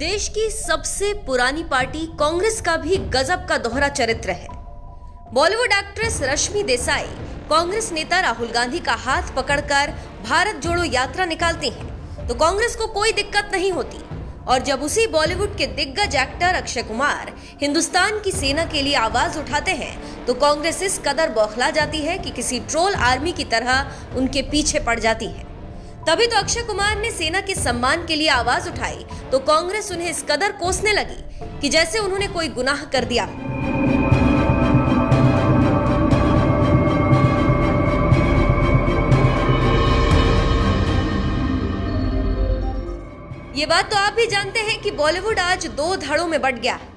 देश की सबसे पुरानी पार्टी कांग्रेस का भी गजब का दोहरा चरित्र है। बॉलीवुड एक्ट्रेस रश्मि देसाई कांग्रेस नेता राहुल गांधी का हाथ पकड़कर भारत जोड़ो यात्रा निकालती हैं, तो कांग्रेस को कोई दिक्कत नहीं होती। और जब उसी बॉलीवुड के दिग्गज एक्टर अक्षय कुमार हिंदुस्तान की सेना के लिए आवाज उठाते हैं, तो कांग्रेस इस कदर बौखला जाती है कि किसी ट्रोल आर्मी की तरह उनके पीछे पड़ जाती है। तभी तो अक्षय कुमार ने सेना के सम्मान के लिए आवाज उठाई, तो कांग्रेस उन्हें इस कदर कोसने लगी कि जैसे उन्होंने कोई गुनाह कर दिया। ये बात तो आप भी जानते हैं कि बॉलीवुड आज दो धड़ों में बंट गया है।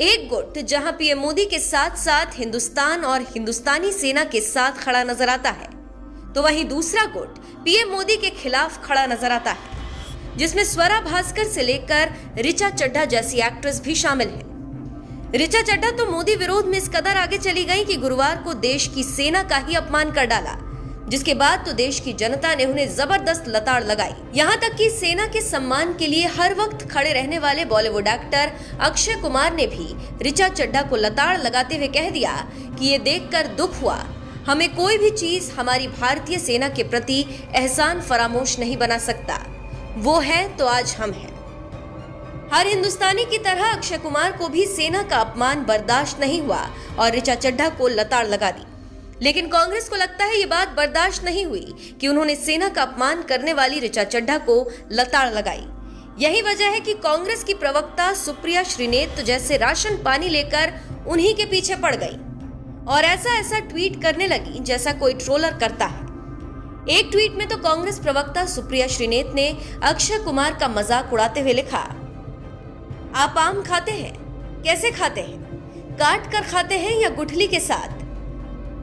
एक गुट जहां पीएम मोदी के साथ साथ हिंदुस्तान और हिंदुस्तानी सेना के साथ खड़ा नजर आता है, तो वहीं दूसरा गुट पीएम मोदी के खिलाफ खड़ा नजर आता है, जिसमें स्वरा भास्कर से लेकर ऋचा चड्ढा जैसी एक्ट्रेस भी शामिल है। ऋचा चड्ढा तो मोदी विरोध में इस कदर आगे चली गई कि गुरुवार को देश की सेना का ही अपमान कर डाला, जिसके बाद तो देश की जनता ने उन्हें जबरदस्त लताड़ लगाई। यहाँ तक कि सेना के सम्मान के लिए हर वक्त खड़े रहने वाले बॉलीवुड एक्टर अक्षय कुमार ने भी ऋचा चड्ढा को लताड़ लगाते हुए कह दिया कि ये देखकर दुख हुआ, हमें कोई भी चीज हमारी भारतीय सेना के प्रति एहसान फरामोश नहीं बना सकता, वो है तो आज हम हैं। हर हिंदुस्तानी की तरह अक्षय कुमार को भी सेना का अपमान बर्दाश्त नहीं हुआ और ऋचा चड्ढा को लताड़ लगा दी। लेकिन कांग्रेस को लगता है ये बात बर्दाश्त नहीं हुई कि उन्होंने सेना का अपमान करने वाली ऋचा चड्ढा को लताड़ लगाई। यही वजह है कि कांग्रेस की प्रवक्ता सुप्रिया श्रीनेत जैसे राशन पानी लेकर उन्हीं के पीछे पड़ गई और ऐसा ट्वीट करने लगी जैसा कोई ट्रोलर करता है। एक ट्वीट में तो कांग्रेस प्रवक्ता सुप्रिया श्रीनेत ने अक्षय कुमार का मजाक उड़ाते हुए लिखा, आप आम खाते हैं, कैसे खाते हैं, काट कर खाते हैं या गुठली के साथ?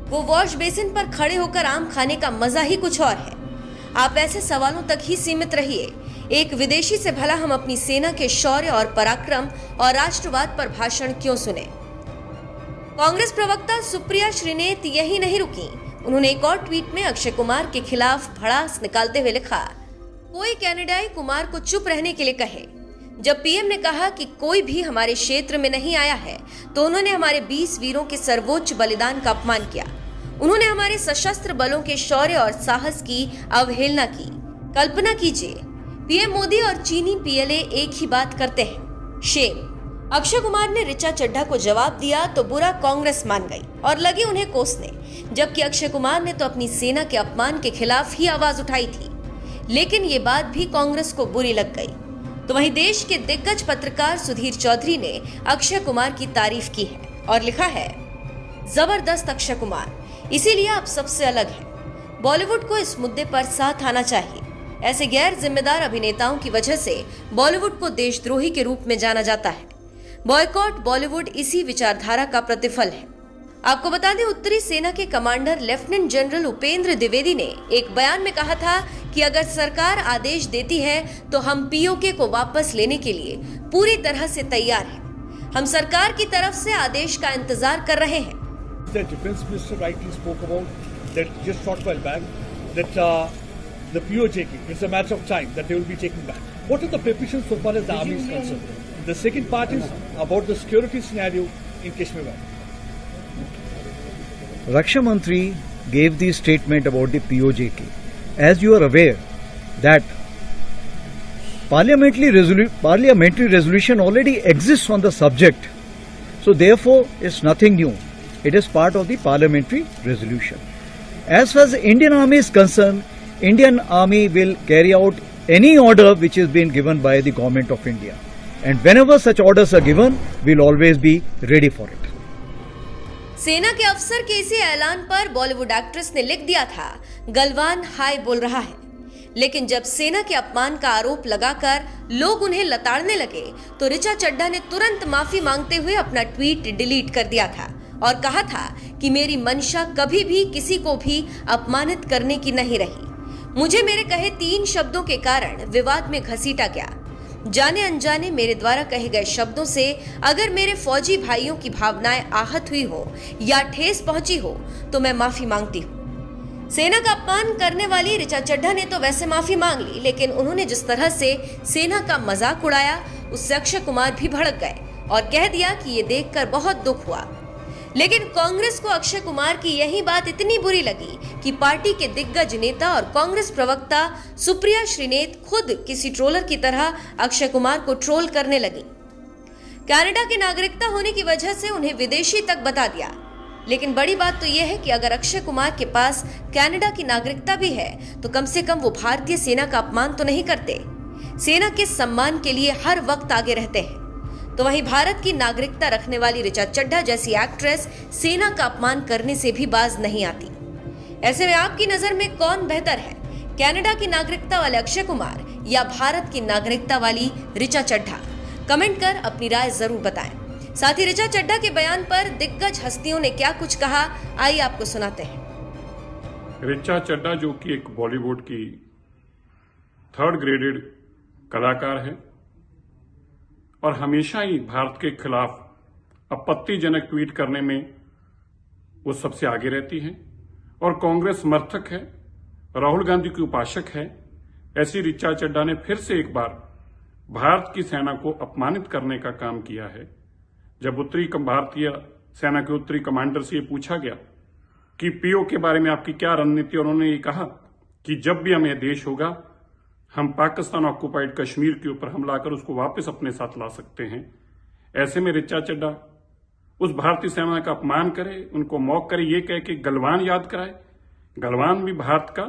वो वॉश बेसिन पर खड़े होकर आम खाने का मजा ही कुछ और है। आप ऐसे सवालों तक ही सीमित रहिए। एक विदेशी से भला हम अपनी सेना के शौर्य और पराक्रम और राष्ट्रवाद पर भाषण क्यों सुने? कांग्रेस प्रवक्ता सुप्रिया श्रीनेत यही नहीं रुकी, उन्होंने एक और ट्वीट में अक्षय कुमार के खिलाफ भड़ास निकालते हुए लिखा, कोई कनाडाई कुमार को चुप रहने के लिए कहे। जब पीएम ने कहा कि कोई भी हमारे क्षेत्र में नहीं आया है, तो उन्होंने हमारे 20 वीरों के सर्वोच्च बलिदान का अपमान किया। उन्होंने हमारे सशस्त्र बलों के शौर्य और साहस की अवहेलना की। कल्पना कीजिए, पीएम मोदी और चीनी पीएलए एक ही बात करते हैं। शेम। अक्षय कुमार ने ऋचा चड्ढा को जवाब दिया तो बुरा कांग्रेस मान गई और लगी उन्हें कोसने, जबकि अक्षय कुमार ने तो अपनी सेना के अपमान के खिलाफ ही आवाज उठाई थी। लेकिन ये बात भी कांग्रेस को बुरी लग गई। तो वहीं देश के दिग्गज पत्रकार सुधीर चौधरी ने अक्षय कुमार की तारीफ की है और लिखा है, जबरदस्त अक्षय कुमार, इसीलिए आप सबसे अलग हैं। बॉलीवुड को इस मुद्दे पर साथ आना चाहिए। ऐसे गैर जिम्मेदार अभिनेताओं की वजह से बॉलीवुड को देशद्रोही के रूप में जाना जाता है। बॉयकॉट बॉलीवुड इसी विचारधारा का प्रतिफल है। आपको बता दें, उत्तरी सेना के commander lieutenant general Upendra Dwivedi ने एक बयान में कहा था कि अगर सरकार आदेश देती है तो हम पीओके को वापस लेने के लिए पूरी तरह से तैयार हैं। हम सरकार की तरफ से आदेश का इंतजार कर रहे हैं। The defense minister rightly spoke about that just short while back that the POJK, it's a matter of time that they will be taken back. What are the preparations so far as the army is concerned? The second part is about the security scenario in Kashmir Valley. Raksha Mantri gave the statement about the POJK. As you are aware that parliamentary resolution already exists on the subject, so therefore it's nothing new. It is part of the parliamentary resolution. As far as the Indian Army is concerned, Indian Army will carry out any order which is being given by the government of India. And whenever such orders are given, we'll always be ready for it. सेना के अफसर के इसी ऐलान पर Bollywood actress ने लिख दिया था, गलवान हाय बोल रहा है। लेकिन जब सेना के अपमान का आरोप लगाकर लोग उन्हें लताड़ने लगे, तो ऋचा चड्ढा ने तुरंत माफी मांगते हुए अपना ट्वीट डिलीट कर दिया था और कहा था कि मेरी मंशा कभी भी किसी को भी अपमानित करने की नहीं रही। मुझे मेरे कहे 3 शब्दों के कारण विवाद में घसीटा गया। जाने अनजाने मेरे द्वारा कहे गए शब्दों से अगर मेरे फौजी भाइयों की भावनाएं आहत हुई हो या ठेस पहुंची हो, तो मैं माफी मांगती हूँ। सेना का अपमान करने वाली ऋचा चड्ढा ने तो वैसे माफी मांग ली, लेकिन उन्होंने जिस तरह से सेना का मजाक उड़ाया उससे अक्षय कुमार भी भड़क गए और कह दिया कि ये देखकर बहुत दुख हुआ। लेकिन कांग्रेस को अक्षय कुमार की यही बात इतनी बुरी लगी कि पार्टी के दिग्गज नेता और कांग्रेस प्रवक्ता सुप्रिया श्रीनेत खुद किसी ट्रोलर की तरह अक्षय कुमार को ट्रोल करने लगी। कनाडा की नागरिकता होने की वजह से उन्हें विदेशी तक बता दिया। लेकिन बड़ी बात तो यह है कि अगर अक्षय कुमार के पास कनाडा की नागरिकता भी है तो कम से कम वो भारतीय सेना का अपमान तो नहीं करते, सेना के सम्मान के लिए हर वक्त आगे रहते हैं। तो वहीं भारत की नागरिकता रखने वाली ऋचा चड्ढा जैसी एक्ट्रेस सेना का अपमान करने से भी बाज नहीं आती। ऐसे में आपकी नजर में कौन बेहतर है, कनाडा की नागरिकता वाले अक्षय कुमार या भारत की नागरिकता वाली ऋचा चड्ढा? कमेंट कर अपनी राय जरूर बताएं। साथ ही ऋचा चड्ढा के बयान पर दिग्गज हस्तियों ने क्या कुछ कहा, आइए आपको सुनाते हैं। ऋचा चड्ढा जो कि एक बॉलीवुड की 3rd ग्रेडेड कलाकार है और हमेशा ही भारत के खिलाफ आपत्तिजनक ट्वीट करने में वो सबसे आगे रहती है और कांग्रेस समर्थक है, राहुल गांधी की उपासक है। ऐसी ऋचा चड्ढा ने फिर से एक बार भारत की सेना को अपमानित करने का काम किया है। जब भारतीय सेना के उत्तरी कमांडर से ये पूछा गया कि पीओ के बारे में आपकी क्या रणनीति, और उन्होंने ये कहा कि जब भी हमें देश होगा हम पाकिस्तान ऑक्युपाइड कश्मीर के ऊपर हमला कर उसको वापस अपने साथ ला सकते हैं। ऐसे में ऋचा चड्ढा उस भारतीय सेना का अपमान करे, उनको मौक करे, ये कह के गलवान याद कराए। गलवान भी भारत का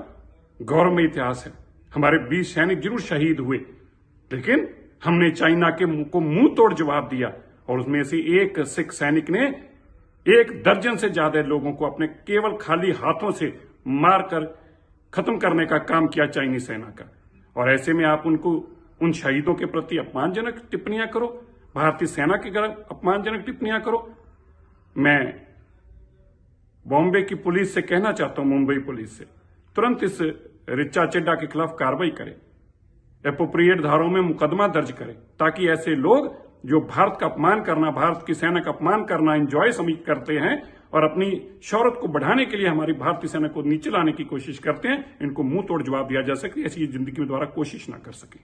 गौरवमय इतिहास है। हमारे 20 सैनिक जरूर शहीद हुए, लेकिन हमने चाइना के को मुंह तोड़ जवाब दिया और उसमें से एक सिख सैनिक ने 1 दर्जन से ज्यादा लोगों को अपने केवल खाली हाथों से मारकर खत्म करने का काम किया चाइनीज सेना का। और ऐसे में आप उन शहीदों के प्रति अपमानजनक टिप्पणियां करो, भारतीय सेना के अपमानजनक टिप्पणियां करो। मैं बॉम्बे की पुलिस से कहना चाहता हूं, मुंबई पुलिस से तुरंत इस ऋचा चड्ढा के खिलाफ कार्रवाई करें, एप्रोप्रिएट धाराओं में मुकदमा दर्ज करें, ताकि ऐसे लोग जो भारत का अपमान करना, भारत की सेना का अपमान करना एंजॉय करते हैं और अपनी शौहरत को बढ़ाने के लिए हमारी भारतीय सेना को नीचे लाने की कोशिश करते हैं, इनको मुंह तोड़ जवाब दिया जा सके, ऐसी जिंदगी में दोबारा कोशिश ना कर सके।